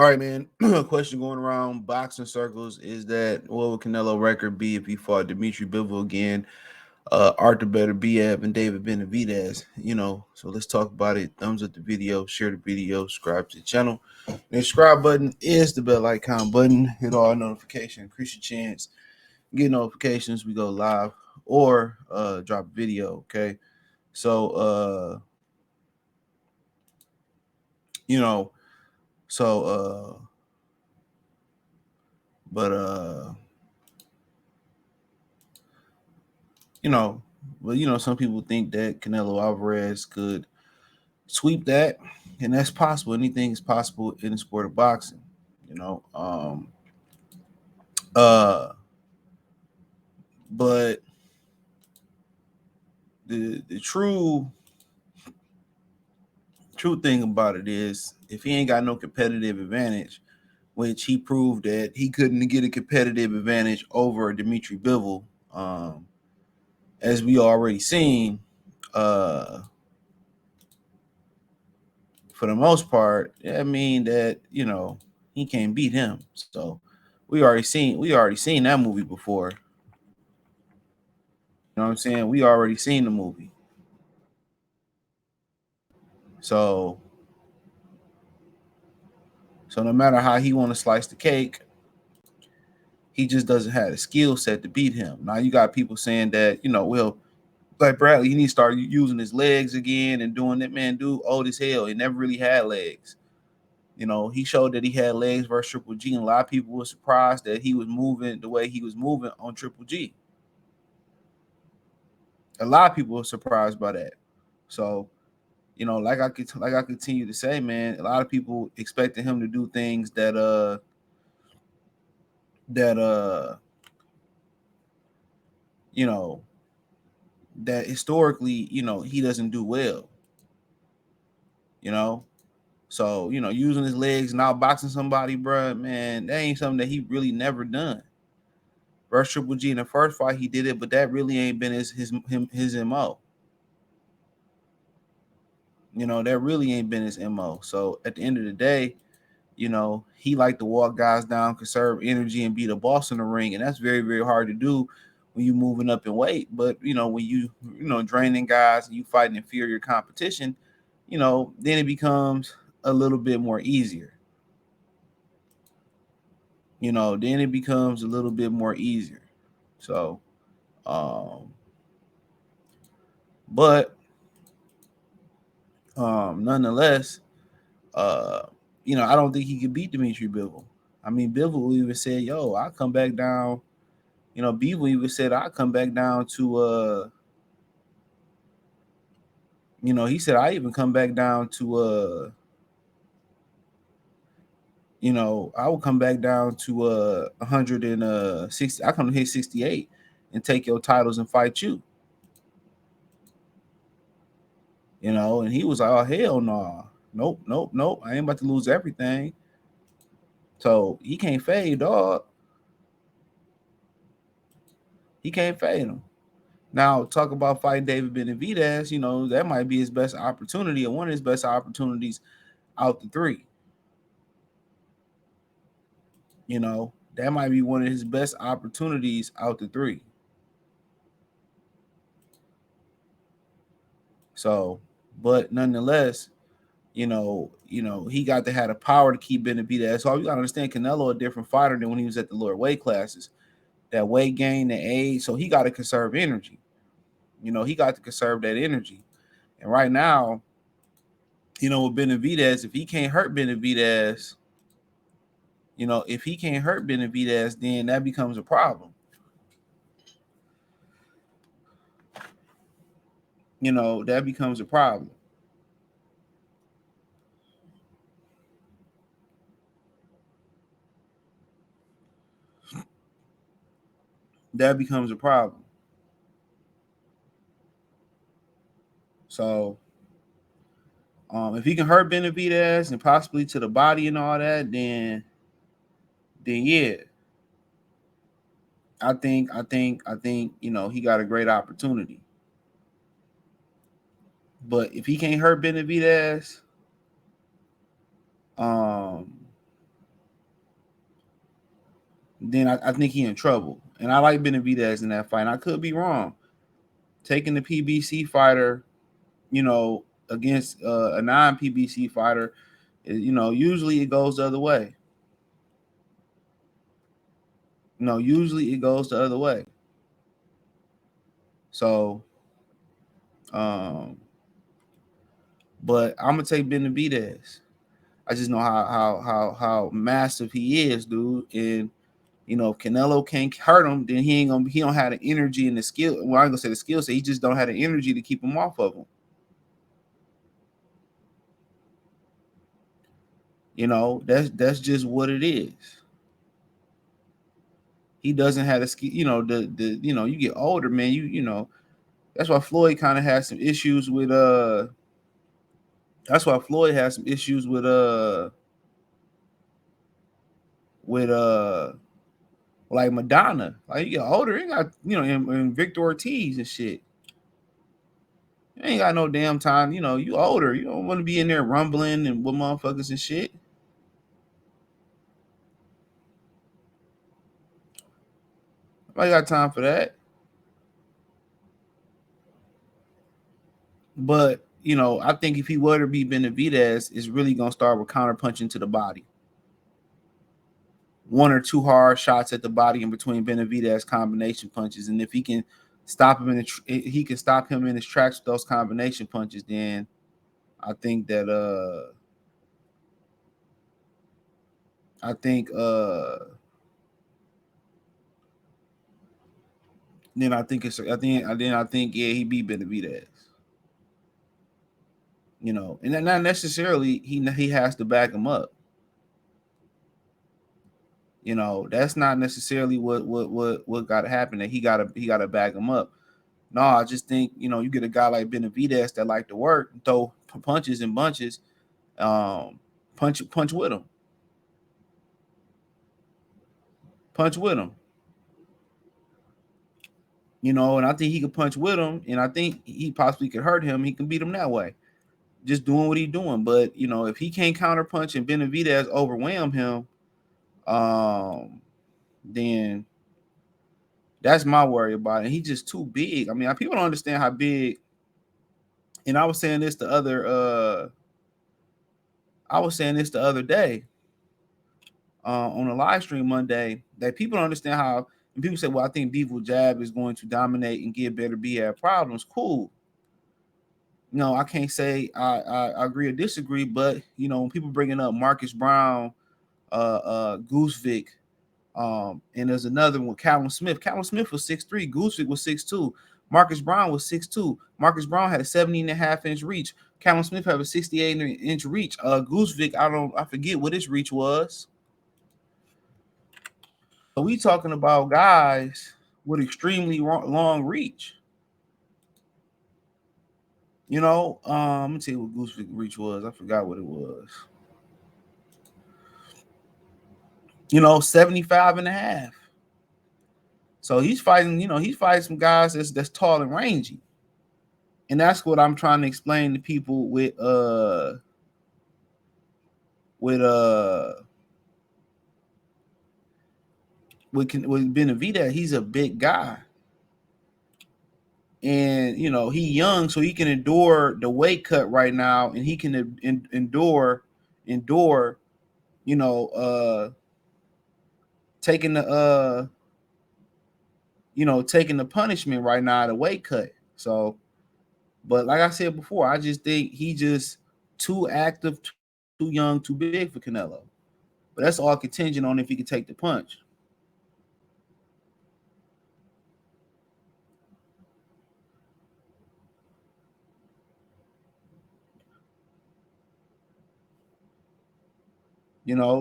right, man. Question going around boxing circles is that what would Canelo record be if he fought Dmitry Bivol again, Artur Beterbiev, and David Benavidez? So let's talk about it. Thumbs up the video, share the video, subscribe to the channel. The subscribe button is the bell icon button. Hit all notifications, increase your chance. Get notifications. We go live or drop a video. Okay. So you know, so but you know, some people think that Canelo Alvarez could sweep that, and that's possible. Anything is possible in the sport of boxing. You know, uh, but the true thing about it is, if he ain't got no competitive advantage, which he proved that he couldn't get a competitive advantage over Dmitry Bivol, as we already seen, for the most part, I mean that he can't beat him. So we already seen that movie before. You know what I'm saying? We already seen the movie. So no matter how he want to slice the cake, he just doesn't have the skill set to beat him. Now you got people saying that, well, like Bradley, he needs to start using his legs again and doing that. Man, dude, old as hell. He never really had legs. He showed that he had legs versus Triple G, and a lot of people were surprised that he was moving the way he was moving on Triple G. A lot of people were surprised by that. So, like I continue to say, man, a lot of people expected him to do things that you know that historically, he doesn't do well. You know, so using his legs and outboxing somebody, bro, man, that ain't something that he really never done. Versus Triple G in the first fight, he did it, but that really ain't been his MO. That really ain't been his MO. So at the end of the day, he liked to walk guys down, conserve energy, and be the boss in the ring, and that's very, very hard to do when you're moving up in weight. But when you draining guys and you fighting inferior competition, then it becomes a little bit more easier. Then it becomes a little bit more easier. So, but nonetheless, I don't think he could beat Dmitry Bivol. I mean, Bivol even said, "Yo, I'll come back down." Bivol even said, "I'll come back down to." He said, "I even come back down to." I will come back down to 160. I come to hit 68 and take your titles and fight you. And he was like, "Oh hell no, nope, nope, nope. I ain't about to lose everything." So he can't fade, dog. He can't fade him. Now, talk about fighting David Benavidez. That might be his best opportunity, or one of his best opportunities out the three. That might be one of his best opportunities out the three. So, but nonetheless, he got to have the power to keep Benavidez. So you got to understand, Canelo a different fighter than when he was at the lower weight classes. That weight gain, the age, so he got to conserve energy. He got to conserve that energy. And right now, with Benavidez, if he can't hurt Benavidez, then that becomes a problem. That becomes a problem. That becomes a problem. So, if he can hurt Benavidez and possibly to the body and all that, then yeah, I think he got a great opportunity. But if he can't hurt Benavidez, then I think he in trouble. And I like Benavidez in that fight. And I could be wrong. Taking the PBC fighter, against a non-PBC fighter, usually it goes the other way. Usually it goes the other way. So, but I'm gonna take Benavidez. I just know how massive he is, dude. And if Canelo can't hurt him, then he don't have the energy and the skill. Well, I'm gonna say the skill set. He just don't have the energy to keep him off of him. That's just what it is. He doesn't have the skill. You get older, man. That's why Floyd kind of has some issues with That's why Floyd has some issues with like Madonna. Like you get older, you got and Victor Ortiz and shit. You ain't got no damn time. You older. You don't want to be in there rumbling and with motherfuckers and shit. I got time for that. But I think if he were to be Benavidez, it's really gonna start with counter punching to the body. One or two hard shots at the body in between Benavidez combination punches, and if he can stop him he can stop him in his tracks with those combination punches, then I think that I think then I think it's I think yeah, he beat Benavidez. And not necessarily he has to back him up. That's not necessarily what got to happen. That he gotta back him up. No, I just think you get a guy like Benavidez that like to work, throw punches and bunches, punch with him, punch with him. And I think he could punch with him, and I think he possibly could hurt him. He can beat him that way, just doing what he's doing. But if he can't counter punch and Benavidez overwhelm him, then that's my worry about it. He's just too big. I mean, people don't understand how big. And I was saying this the other day on a live stream Monday, that people don't understand how. And people say, "Well, I think Bivol jab is going to dominate and give Beterbiev problems." Cool. I can't say I agree or disagree, but when people bringing up Marcus Brown, Goosevic, and there's another one, Callum Smith. Callum Smith was 6'3", Goosevic was 6'2", Marcus Brown was 6'2". Marcus Brown had a 70.5-inch reach. Callum Smith had a 68-inch reach. Goosevic, I forget what his reach was. So we talking about guys with extremely long reach. Let me tell you what Goosevic reach was. I forgot what it was. 75.5. So he's fighting, he's fighting some guys that's tall and rangy. And that's what I'm trying to explain to people with Benavidez. He's a big guy. And he young, so he can endure the weight cut right now, and he can endure taking the taking the punishment right now, the weight cut. So, but like I said before, I just think he just too active, too young, too big for Canelo. But that's all contingent on if he can take the punch.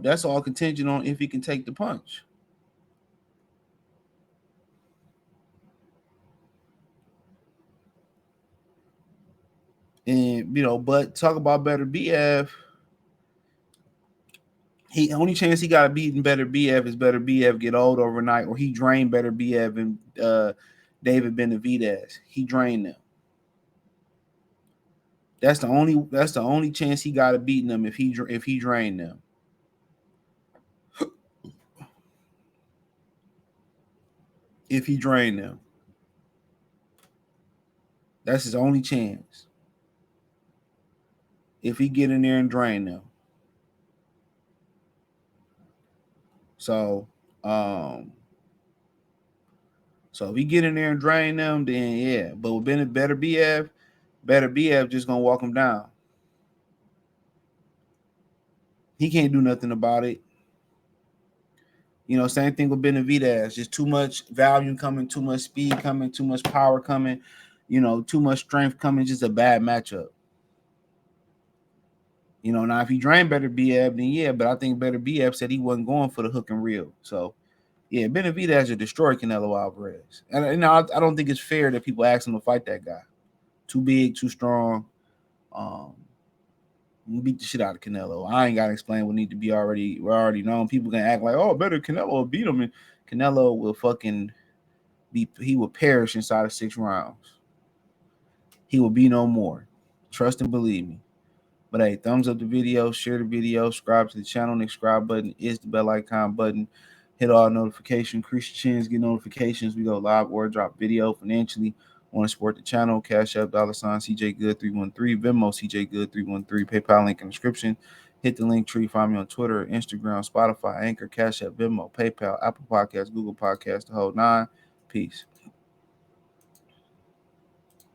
That's all contingent on if he can take the punch. And but talk about Beterbiev. He only chance he got to beat Beterbiev is Beterbiev get old overnight, or he drained Beterbiev and David Benavidez. He drained them. That's the only chance he got of beating them if he drained them. if he drained them. That's his only chance. If he get in there and drain them. So, so if he get in there and drain them, then yeah. But with Beterbiev just gonna walk him down. He can't do nothing about it. You know, same thing with Benavidez. Just too much volume coming, too much speed coming, too much power coming, you know, too much strength coming. Just a bad matchup. You know, now if he drained Beterbiev, then yeah, but I think Beterbiev said he wasn't going for the hook and reel. So yeah, Benavidez will destroy Canelo Alvarez. And you know, I don't think it's fair that people ask him to fight that guy. Too big, too strong. Beat the shit out of Canelo. I ain't gotta explain what need to be already. We're already known. People gonna act like, oh, better Canelo will beat him, and Canelo will fucking be. He will perish inside of 6 rounds. He will be no more. Trust and believe me. But hey, thumbs up the video, share the video, subscribe to the channel. The subscribe button is the bell icon button. Hit all notifications. Christians get notifications. We go live or drop video financially. Want to support the channel? Cash App $ CJ Good 313, Venmo CJ Good 313, PayPal link in the description. Hit the link tree. Find me on Twitter, Instagram, Spotify, Anchor, Cash App, Venmo, PayPal, Apple Podcasts, Google Podcasts, the whole 9. Peace.